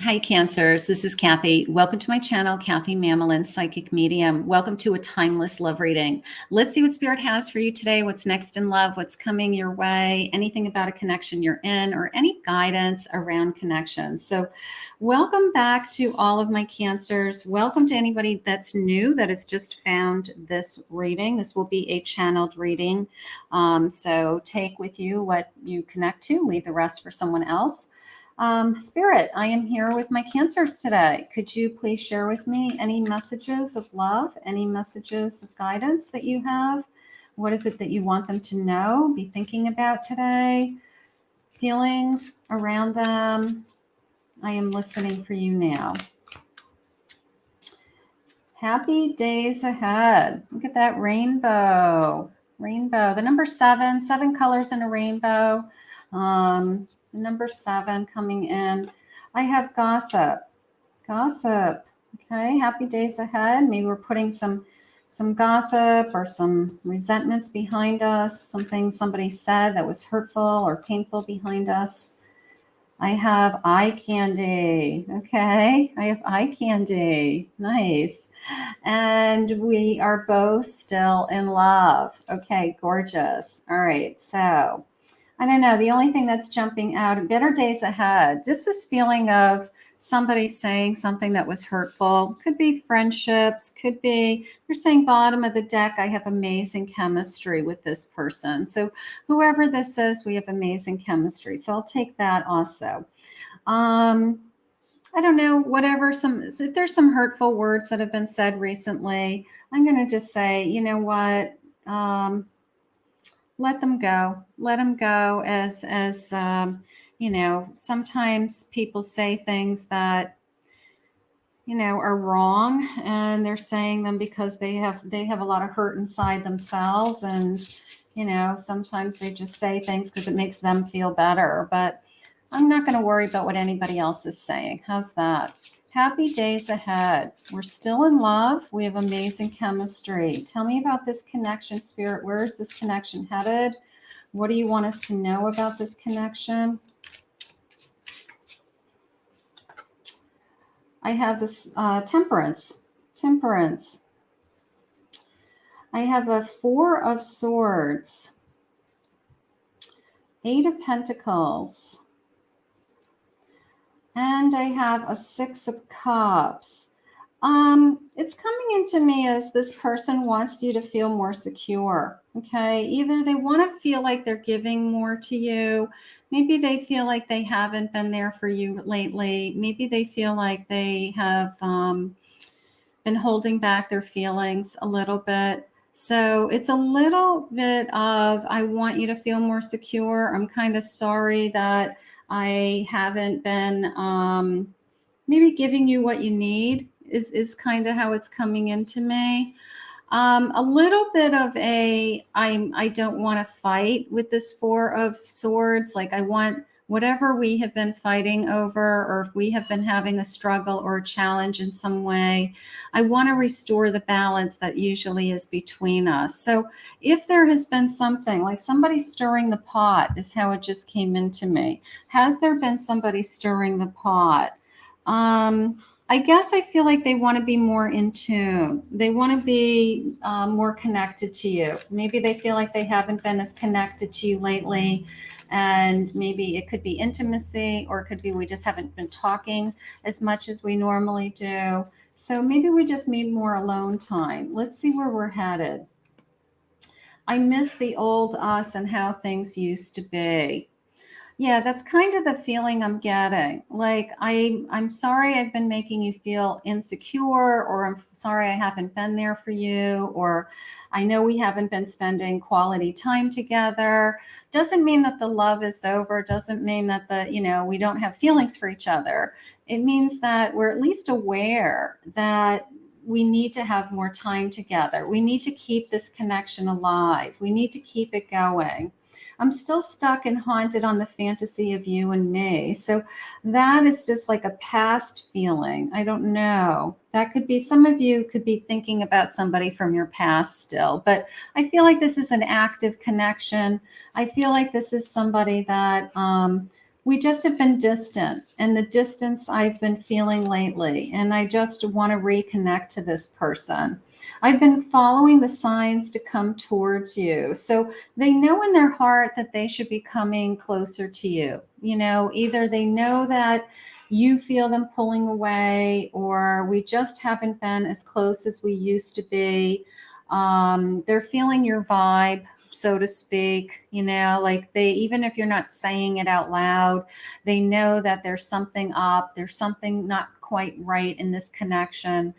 Hi, Cancers. This is Kathy. Welcome to my channel, Kathy Mamolen, Psychic Medium. Welcome to a timeless love reading. Let's see what Spirit has for you today. What's next in love? What's coming your way? Anything about a connection you're in, or any guidance around connections. So, welcome back to all of my Cancers. Welcome to anybody that's new that has just found this reading. This will be a channeled reading. So, take with you what you connect to, leave the rest for someone else. Spirit, I am here with my Cancers today. Could you please share with me any messages of love, any messages of guidance that you have? What is it that you want them to know, be thinking about today? Feelings around them? I am listening for you now. Happy days ahead. Look at that rainbow. Rainbow. The number 7, 7 colors in a rainbow. Number 7 coming in. I have gossip. Gossip. Okay, happy days ahead. Maybe we're putting some gossip or some resentments behind us, something somebody said that was hurtful or painful behind us. I have eye candy. Okay, I have eye candy. Nice. And we are both still in love. Okay, gorgeous. All right, so I don't know. The only thing that's jumping out, better days ahead, just this feeling of somebody saying something that was hurtful. Could be friendships, could be, they're saying bottom of the deck, I have amazing chemistry with this person. So whoever this is, we have amazing chemistry. So I'll take that also. I don't know, whatever, if there's some hurtful words that have been said recently, I'm going to just say, you know what? Let them go. Let them go. As you know, sometimes people say things that, you know, are wrong, and they're saying them because they have a lot of hurt inside themselves, and you know, sometimes they just say things because it makes them feel better. But I'm not going to worry about what anybody else is saying. How's that? Happy days ahead. We're still in love. We have amazing chemistry. Tell me about this connection, Spirit. Where is this connection headed? What do you want us to know about this connection? I have this temperance. Temperance. I have a 4 of Swords. 8 of Pentacles. And I have a 6 of Cups. It's coming into me as this person wants you to feel more secure. Okay. Either they want to feel like they're giving more to you. Maybe they feel like they haven't been there for you lately. Maybe they feel like they have been holding back their feelings a little bit. So it's a little bit of, I want you to feel more secure. I'm kind of sorry that I haven't been maybe giving you what you need is kind of how it's coming into me. A little bit of I don't want to fight with this 4 of Swords. Like I want whatever we have been fighting over, or if we have been having a struggle or a challenge in some way, I want to restore the balance that usually is between us. So if there has been something like somebody stirring the pot is how it just came into me. Has there been somebody stirring the pot? I guess I feel like they want to be more in tune. They want to be more connected to you. Maybe they feel like they haven't been as connected to you lately. And maybe it could be intimacy, or it could be we just haven't been talking as much as we normally do. So maybe we just need more alone time. Let's see where we're headed. I miss the old us and how things used to be. Yeah, that's kind of the feeling I'm getting. Like I'm sorry I've been making you feel insecure, or I'm sorry I haven't been there for you, or I know we haven't been spending quality time together. Doesn't mean that the love is over. Doesn't mean that we don't have feelings for each other. It means that we're at least aware that we need to have more time together. We need to keep this connection alive. We need to keep it going. I'm still stuck and haunted on the fantasy of you and me. So that is just like a past feeling. I don't know. That could be, some of you could be thinking about somebody from your past still, but I feel like this is an active connection. I feel like this is somebody that We just have been distant, and the distance I've been feeling lately, and I just want to reconnect to this person. I've been following the signs to come towards you. So they know in their heart that they should be coming closer to you. You know, either they know that you feel them pulling away, or we just haven't been as close as we used to be. They're feeling your vibe, so to speak, you know, like they, even if you're not saying it out loud, they know that there's something up, there's something not quite right in this connection.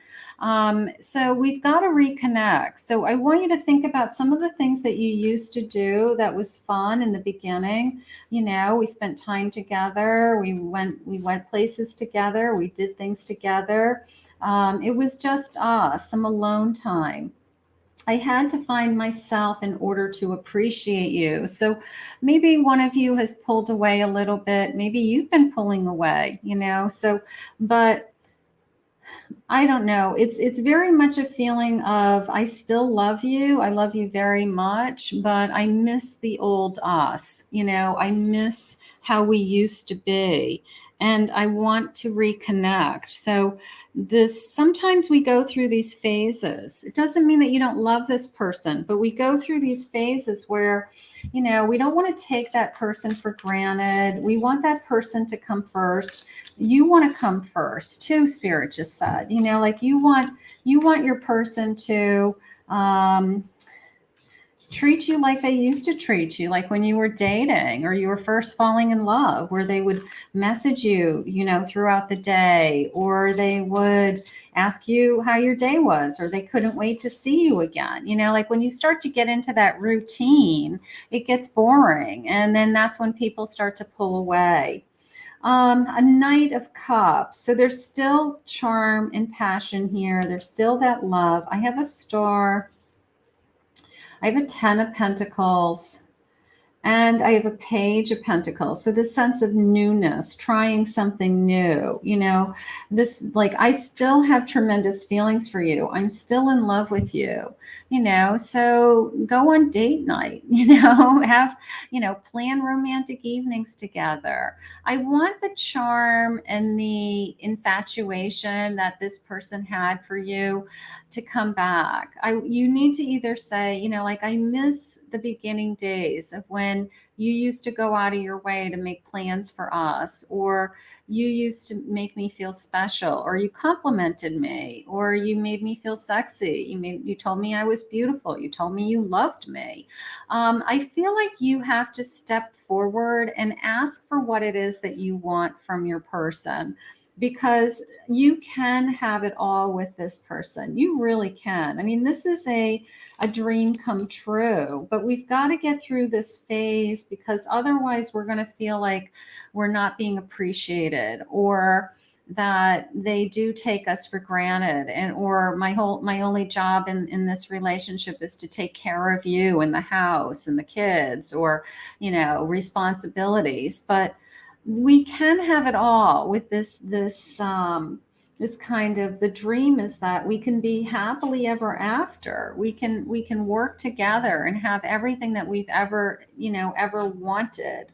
So we've got to reconnect. So I want you to think about some of the things that you used to do that was fun in the beginning. You know, we spent time together, we went places together, we did things together. It was just us, some alone time. I had to find myself in order to appreciate you. So maybe one of you has pulled away a little bit. Maybe you've been pulling away, you know. So, but I don't know. It's very much a feeling of I still love you. I love you very much, but I miss the old us. You know, I miss how we used to be, and I want to reconnect. So this, sometimes we go through these phases. It doesn't mean that you don't love this person, but we go through these phases where, you know, we don't want to take that person for granted. We want that person to come first. You want to come first too, spirit just said, you know, like you want your person to treat you like they used to treat you, like when you were dating or you were first falling in love, where they would message you, you know, throughout the day, or they would ask you how your day was, or they couldn't wait to see you again. You know, like when you start to get into that routine, it gets boring, and then that's when people start to pull away. A Knight of Cups. So there's still charm and passion here. There's still that love. I have a star. I have a 10 of Pentacles. And I have a Page of Pentacles. So this sense of newness, trying something new, you know, this, like, I still have tremendous feelings for you. I'm still in love with you, you know, so go on date night, you know, have, you know, plan romantic evenings together. I want the charm and the infatuation that this person had for you to come back. You need to either say, you know, like, I miss the beginning days of when you used to go out of your way to make plans for us, or you used to make me feel special, or you complimented me, or you made me feel sexy. You told me I was beautiful. You told me you loved me. I feel like you have to step forward and ask for what it is that you want from your person, because you can have it all with this person. You really can. I mean, this is a dream come true, but we've got to get through this phase, because otherwise we're going to feel like we're not being appreciated, or that they do take us for granted, and or my only job in this relationship is to take care of you and the house and the kids, or, you know, responsibilities. But we can have it all with this kind of, the dream is that we can be happily ever after. We can work together and have everything that we've ever, you know, ever wanted.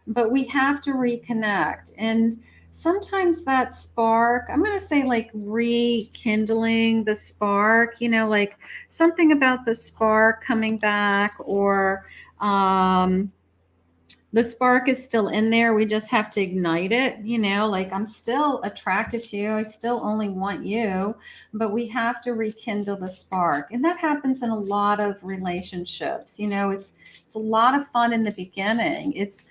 But we have to reconnect. And sometimes that spark, I'm going to say, like, rekindling the spark, you know, like something about the spark coming back, or the spark is still in there. We just have to ignite it, you know, like, I'm still attracted to you. I still only want you, but we have to rekindle the spark. And that happens in a lot of relationships. You know, it's a lot of fun in the beginning. It's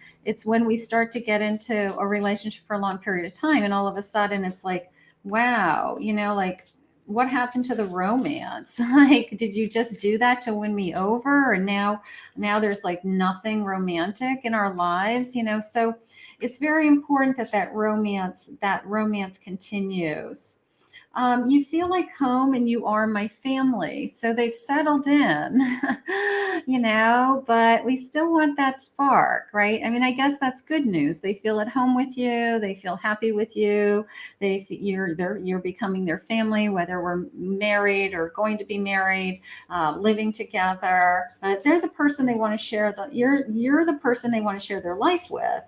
when we start to get into a relationship for a long period of time, and all of a sudden it's like, wow, you know, like, what happened to the romance? Like, did you just do that to win me over? And now there's like nothing romantic in our lives, you know? So it's very important that that romance continues. You feel like home, and you are my family. So they've settled in, you know, but we still want that spark, right? I mean, I guess that's good news. They feel at home with you. They feel happy with you. You're becoming their family, whether we're married or going to be married, living together. They're the person they want to share. You're the person they want to share their life with.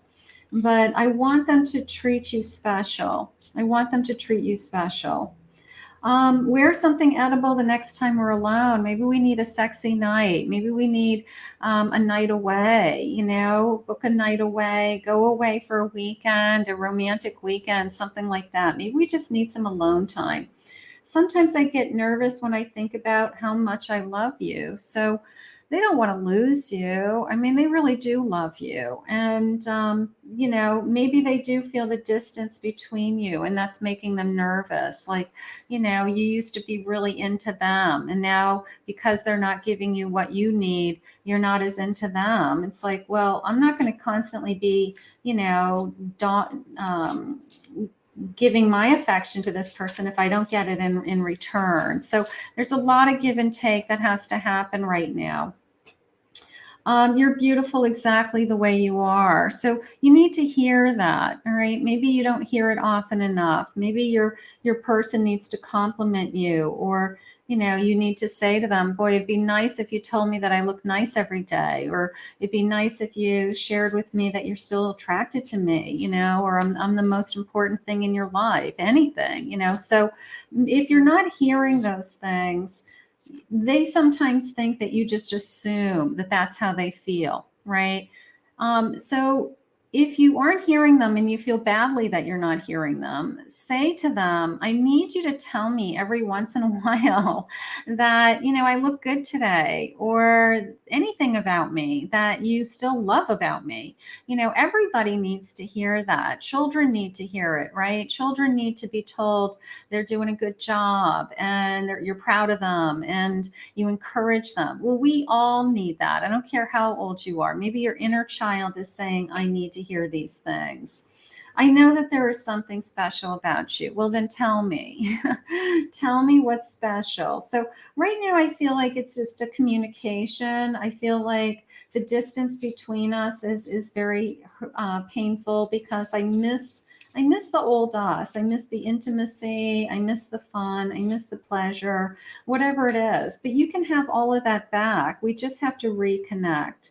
but I want them to treat you special. I want them to treat you special. Wear something edible the next time we're alone. Maybe we need a sexy night. Maybe we need a night away, book a night away, go away for a weekend, a romantic weekend, something like that. Maybe we just need some alone time. Sometimes I get nervous when I think about how much I love you. So they don't want to lose you. I mean, they really do love you. And, maybe they do feel the distance between you, and that's making them nervous. Like, you used to be really into them. And now, because they're not giving you what you need, you're not as into them. It's like, well, I'm not going to constantly be, giving my affection to this person if I don't get it in return. So there's a lot of give and take that has to happen right now. You're beautiful exactly the way you are. So you need to hear that, all right? Maybe you don't hear it often enough. Maybe your person needs to compliment you, or you need to say to them, boy, it'd be nice if you told me that I look nice every day, or it'd be nice if you shared with me that you're still attracted to me, or I'm the most important thing in your life, anything, So if you're not hearing those things, they sometimes think that you just assume that that's how they feel, right? So if you aren't hearing them and you feel badly that you're not hearing them, say to them, I need you to tell me every once in a while that, I look good today, or anything about me that you still love about me. Everybody needs to hear that. Children need to hear it, right? Children need to be told they're doing a good job and you're proud of them and you encourage them. Well, we all need that. I don't care how old you are. Maybe your inner child is saying, I need to hear these things. I know that there is something special about you. Well, then tell me. Tell me what's special. So right now I feel like it's just a communication. I feel like the distance between us is very painful, because I miss the old us. I miss the intimacy. I miss the fun. I miss the pleasure, whatever it is. But you can have all of that back. We just have to reconnect.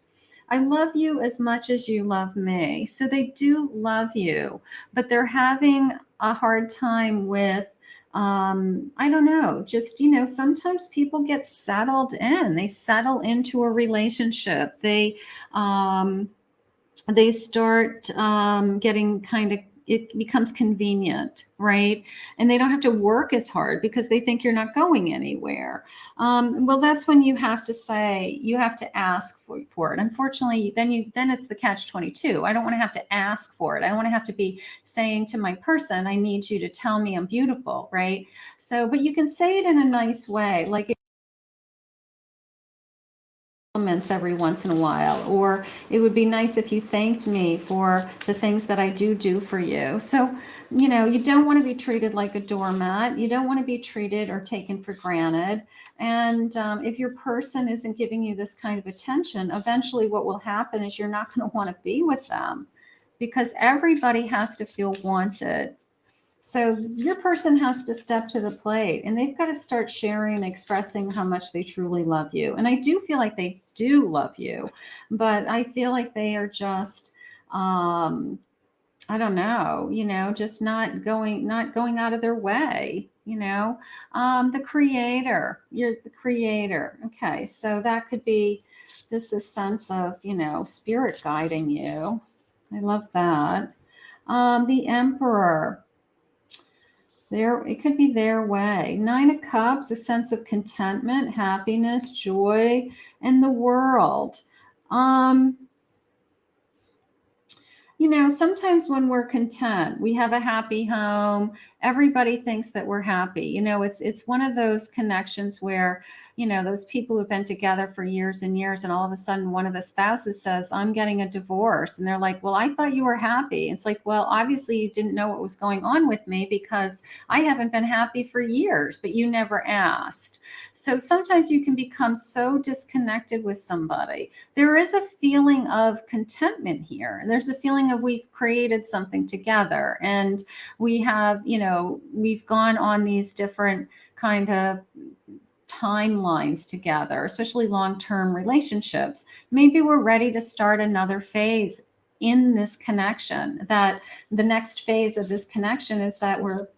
I love you as much as you love me. So they do love you, but they're having a hard time with, I don't know, just, sometimes people get settled in. They settle into a relationship. They start getting kind of, it becomes convenient, right? And they don't have to work as hard because they think you're not going anywhere. Well, that's when you have to say, you have to ask for it. Unfortunately, then it's the catch-22. I don't want to have to ask for it. I don't want to have to be saying to my person, I need you to tell me I'm beautiful, right? So, but you can say it in a nice way, like every once in a while, or it would be nice if you thanked me for the things that I do for you. So, you don't want to be treated like a doormat. You don't want to be treated or taken for granted. And if your person isn't giving you this kind of attention, eventually what will happen is you're not going to want to be with them, because everybody has to feel wanted. So your person has to step to the plate, and they've got to start sharing and expressing how much they truly love you. And I do feel like they do love you, but I feel like they are just, I don't know, just not going out of their way, the creator, you're the creator. Okay. So that could be just this sense of, spirit guiding you. I love that. The emperor, it could be their way. 9 of Cups, a sense of contentment, happiness, joy, and the world. Sometimes when we're content, we have a happy home, everybody thinks that we're happy. It's one of those connections where, those people who've been together for years and years, and all of a sudden one of the spouses says, I'm getting a divorce. And they're like, well, I thought you were happy. It's like, well, obviously you didn't know what was going on with me, because I haven't been happy for years, but you never asked. So sometimes you can become so disconnected with somebody. There is a feeling of contentment here. There's a feeling of, we've created something together, and we have, we've gone on these different kind of timelines together, especially long-term relationships. Maybe we're ready to start another phase in this connection, that the next phase of this connection is that we're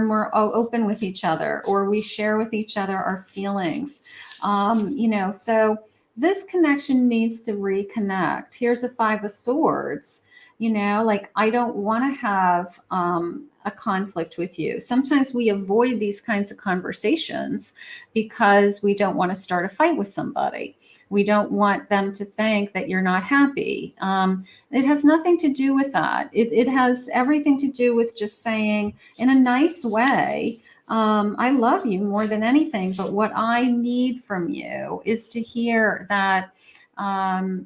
more open with each other, or we share with each other our feelings. So this connection needs to reconnect. Here's a 5 of Swords. Like, I don't want to have a conflict with you. Sometimes we avoid these kinds of conversations because we don't want to start a fight with somebody. We don't want them to think that you're not happy. It has nothing to do with that. It has everything to do with just saying in a nice way, I love you more than anything, but what I need from you is to hear that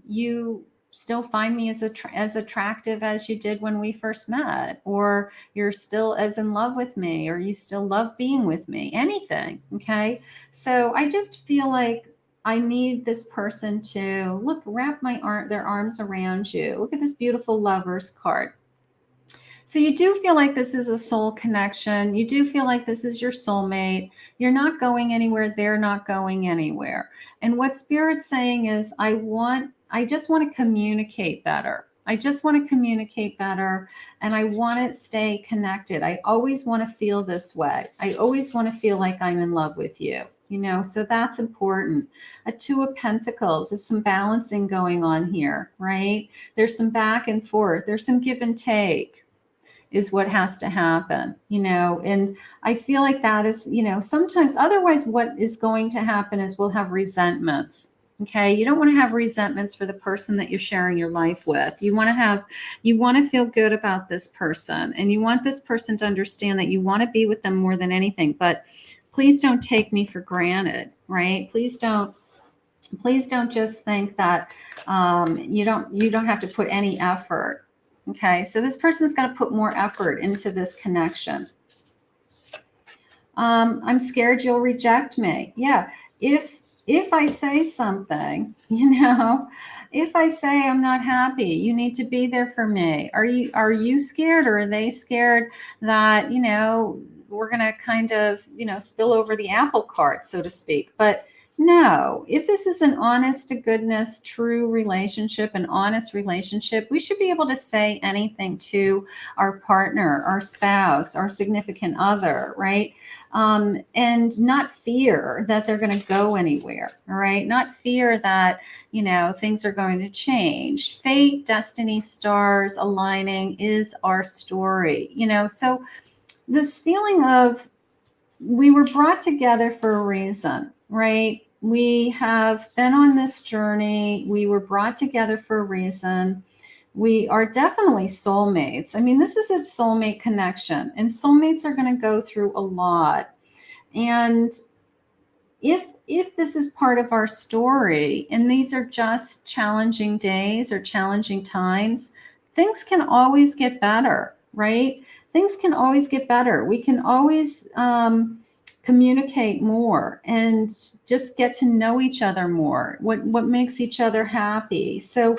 you still find me as attractive as you did when we first met, or you're still as in love with me, or you still love being with me, anything. Okay. So I just feel like I need this person to wrap their arms around you. Look at this beautiful Lovers card. So you do feel like this is a soul connection. You do feel like this is your soulmate. You're not going anywhere. They're not going anywhere. And what Spirit's saying is, I just want to communicate better. I just want to communicate better, and I want to stay connected. I always want to feel this way. I always want to feel like I'm in love with you. So that's important. A 2 of Pentacles is some balancing going on here, right? There's some back and forth. There's some give and take is what has to happen, and I feel like that is, sometimes, otherwise what is going to happen is we'll have resentments. Okay. You don't want to have resentments for the person that you're sharing your life with. You want to feel good about this person, and you want this person to understand that you want to be with them more than anything, but please don't take me for granted, right? Please don't just think that you don't have to put any effort. Okay, so this person's going to put more effort into this connection. I'm scared you'll reject me. Yeah, if I say something, if I say I'm not happy, you need to be there for me. Are you scared, or are they scared that we're going to kind of spill over the apple cart, so to speak? But no, if this is an honest to goodness, true relationship, an honest relationship, we should be able to say anything to our partner, our spouse, our significant other, right? And not fear that they're going to go anywhere, all right? Not fear that, things are going to change. Fate, destiny, stars aligning is our story, so this feeling of we were brought together for a reason, right? We have been on this journey. We were brought together for a reason. We are definitely soulmates. I mean, this is a soulmate connection, and soulmates are going to go through a lot. And if this is part of our story, and these are just challenging days or challenging times, things can always get better, right? Things can always get better. We can always communicate more and just get to know each other more. What makes each other happy. So,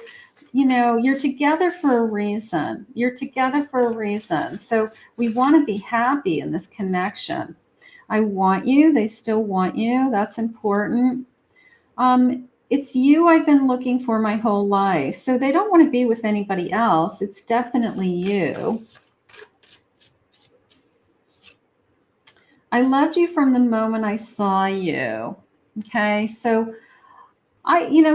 you're together for a reason. You're together for a reason. So we want to be happy in this connection. I want you. They still want you. That's important. It's you I've been looking for my whole life. So they don't want to be with anybody else. It's definitely you. I loved you from the moment I saw you. Okay. So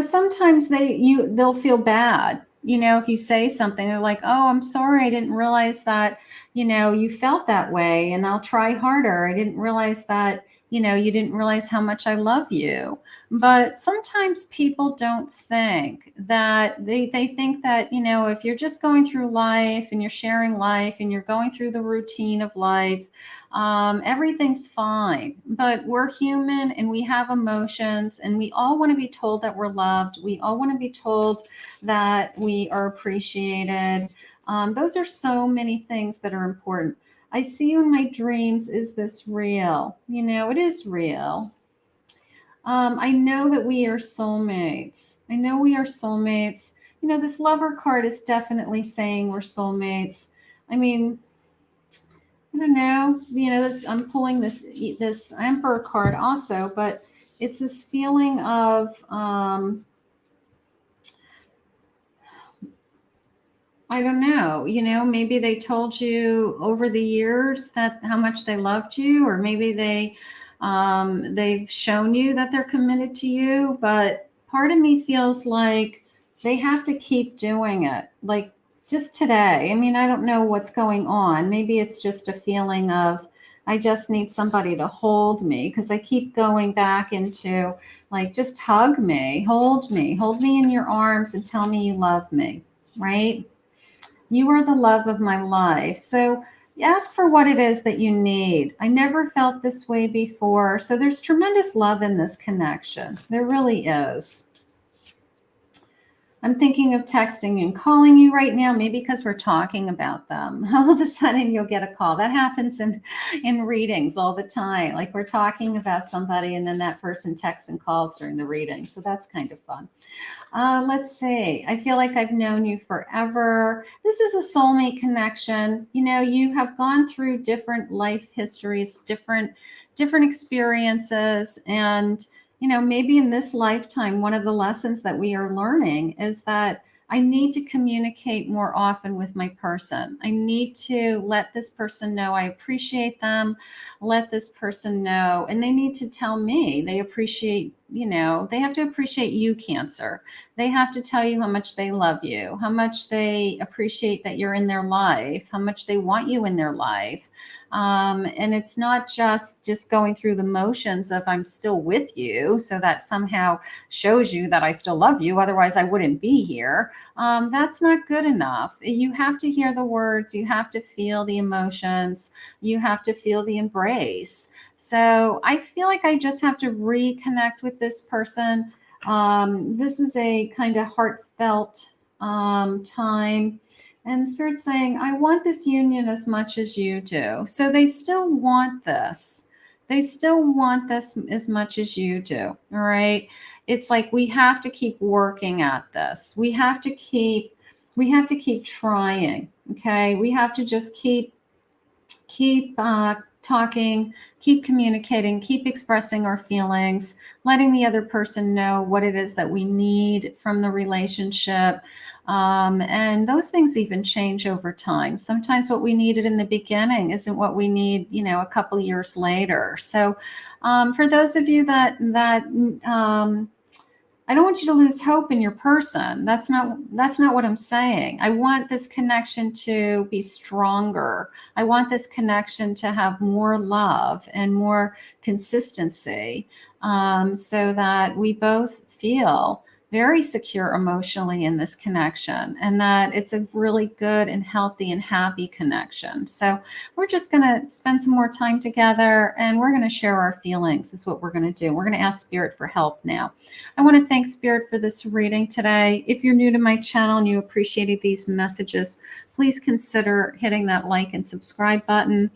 sometimes they'll feel bad. If you say something, they're like, oh, I'm sorry. I didn't realize that, you felt that way, and I'll try harder. I didn't realize that, you didn't realize how much I love you. But sometimes people don't think that they think that, if you're just going through life and you're sharing life and you're going through the routine of life, everything's fine. But we're human, and we have emotions, and we all want to be told that we're loved. We all want to be told that we are appreciated. Those are so many things that are important. I see you in my dreams. Is this real? It is real. I know that we are soulmates. I know we are soulmates. This Lover card is definitely saying we're soulmates. I mean, I don't know. I'm pulling this Emperor card also, but it's this feeling of I don't know, maybe they told you over the years that how much they loved you, or maybe they've shown you that they're committed to you. But part of me feels like they have to keep doing it. Like just today. I mean, I don't know what's going on. Maybe it's just a feeling of, I just need somebody to hold me, because I keep going back into like, just hug me, hold me in your arms and tell me you love me, right? You are the love of my life. So ask for what it is that you need. I never felt this way before. So there's tremendous love in this connection. There really is. I'm thinking of texting and calling you right now, maybe because we're talking about them. All of a sudden you'll get a call. That happens in readings all the time. Like we're talking about somebody and then that person texts and calls during the reading. So that's kind of fun. Let's see. I feel like I've known you forever. This is a soulmate connection. You have gone through different life histories, different experiences, and maybe in this lifetime, one of the lessons that we are learning is that I need to communicate more often with my person. I need to let this person know I appreciate them, let this person know, and they need to tell me they appreciate, they have to appreciate you, Cancer. They have to tell you how much they love you, how much they appreciate that you're in their life, how much they want you in their life. And it's not just going through the motions of I'm still with you, so that somehow shows you that I still love you. Otherwise, I wouldn't be here. That's not good enough. You have to hear the words. You have to feel the emotions. You have to feel the embrace. So I feel like I just have to reconnect with this person. This is a kind of heartfelt time. And Spirit's saying, I want this union as much as you do. So they still want this. They still want this as much as you do. All right. It's like we have to keep working at this. We have to keep trying. Okay. We have to just keep talking, keep communicating, keep expressing our feelings, letting the other person know what it is that we need from the relationship. And those things even change over time. Sometimes what we needed in the beginning isn't what we need, a couple years later. So for those of you that I don't want you to lose hope in your person. That's not what I'm saying. I want this connection to be stronger. I want this connection to have more love and more consistency, so that we both feel very secure emotionally in this connection, and that it's a really good and healthy and happy connection. So we're just going to spend some more time together, and we're going to share our feelings is what we're going to do. We're going to ask Spirit for help now. I want to thank Spirit for this reading today. If you're new to my channel and you appreciated these messages, please consider hitting that like and subscribe button.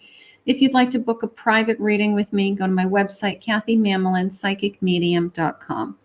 If you'd like to book a private reading with me, go to my website, KathyMamolen, psychicmedium.com.